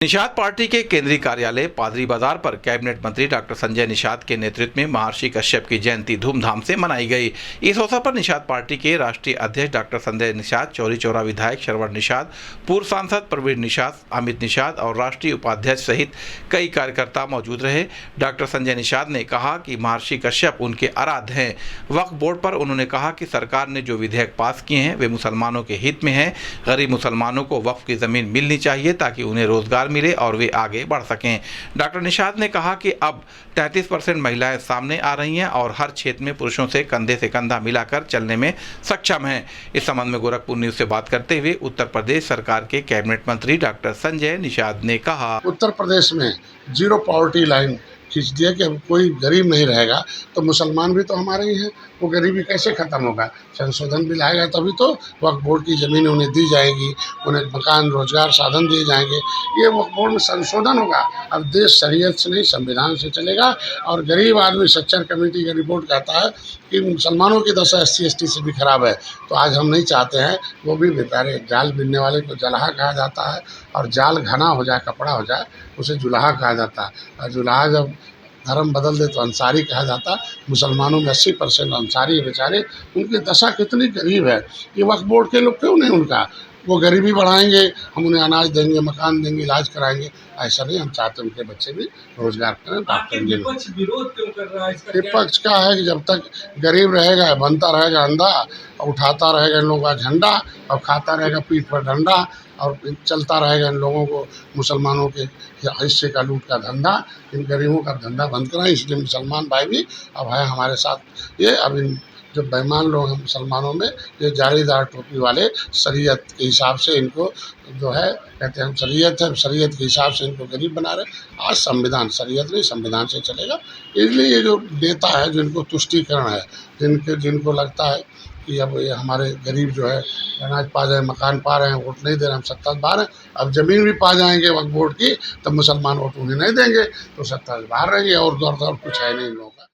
Nishad party के केंद्रीय कार्यालय पादरी बाजार पर कैबिनेट मंत्री डॉक्टर संजय निषाद के नेतृत्व में महर्षि कश्यप की जयंती धूमधाम से मनाई गई। इस अवसर पर निषाद पार्टी के राष्ट्रीय अध्यक्ष डॉक्टर संजय निषाद, चौरी चौरा विधायक श्रवण निषाद, पूर्व सांसद प्रवीण निषाद, अमित निषाद और राष्ट्रीय उपाध्यक्ष सहित कई कार्यकर्ता मौजूद रहे। डॉक्टर संजय निषाद ने कहा कि महर्षि कश्यप उनके आराध्य हैं। वक्फ बोर्ड पर उन्होंने कहा कि सरकार ने जो विधेयक पास किए हैं वे मुसलमानों के हित में हैं। गरीब मुसलमानों को वक्फ की जमीन मिलनी चाहिए ताकि उन्हें रोजगार मिले और वे आगे बढ़ सकें। डॉक्टर निषाद ने कहा कि अब 33% महिलाएं सामने आ रही हैं और हर क्षेत्र में पुरुषों से कंधे से कंधा मिलाकर चलने में सक्षम हैं। इस संबंध में गोरखपुर न्यूज से बात करते हुए उत्तर प्रदेश सरकार के कैबिनेट मंत्री डॉक्टर संजय निषाद ने कहा, उत्तर प्रदेश में जीरो पॉवर्टी लाइन खींच दिया कि अब कोई गरीब नहीं रहेगा, तो मुसलमान भी तो हमारे ही हैं, वो गरीबी कैसे ख़त्म होगा। संशोधन बिल आएगा तभी तो वक्फ बोर्ड की ज़मीन उन्हें दी जाएगी, उन्हें मकान रोजगार साधन दिए जाएंगे। ये वक्फ बोर्ड में संशोधन होगा। अब देश शरीयत से नहीं संविधान से चलेगा। और गरीब आदमी सच्चर कमेटी का रिपोर्ट कहता है कि मुसलमानों की दशा SC/ST से भी खराब है। तो आज हम नहीं चाहते हैं वो भी बेचारे, जाल बिनने वाले को जलहा कहा जाता है और जाल घना हो जाए, कपड़ा हो जाए, उसे जुलाहा कहा जाता है। और जुलाहा जब धर्म बदल दे तो अंसारी कहा जाता है। मुसलमानों में 80% अंसारी बेचारे, उनकी दशा कितनी गरीब है। ये वक्फ बोर्ड के लोग क्यों नहीं उनका, वो गरीबी बढ़ाएंगे, हम उन्हें अनाज देंगे, मकान देंगे, इलाज कराएंगे। ऐसा नहीं, हम चाहते उनके बच्चे भी रोजगार करें। विपक्ष विरोध क्यों कर रहा है इसका? विपक्ष का है कि जब तक गरीब रहेगा, बनता रहेगा अंधा, उठाता रहेगा इन लोगों का झंडा और खाता रहेगा पीठ पर डंडा, और चलता रहेगा इन लोगों को मुसलमानों के हिस्से का लूट का धंधा। इन गरीबों का धंधा बंद कराएं। इसलिए मुसलमान भाई भी अब है हमारे साथ। ये अब इन जो बेईमान लोग हैं मुसलमानों में, ये जालीदार टोपी वाले, शरीयत के हिसाब से इनको जो है कहते हैं हम शरीयत है, शरीयत के हिसाब से इनको गरीब बना रहे। आज संविधान, शरीयत नहीं संविधान से चलेगा। इसलिए ये जो नेता है, जो इनको तुष्टीकरण है, जिनको लगता है कि अब ये हमारे गरीब जो है अनाज पा जाए, मकान पा रहे हैं, वोट नहीं दे रहे, हम सत्ता से बाहर हैं। अब ज़मीन भी पा जाएंगे वक्फ बोर्ड की, तब मुसलमान वोट उन्हें नहीं देंगे, तो सत्ता से बाहर रहेंगे। और कुछ है नहीं इन लोगों का।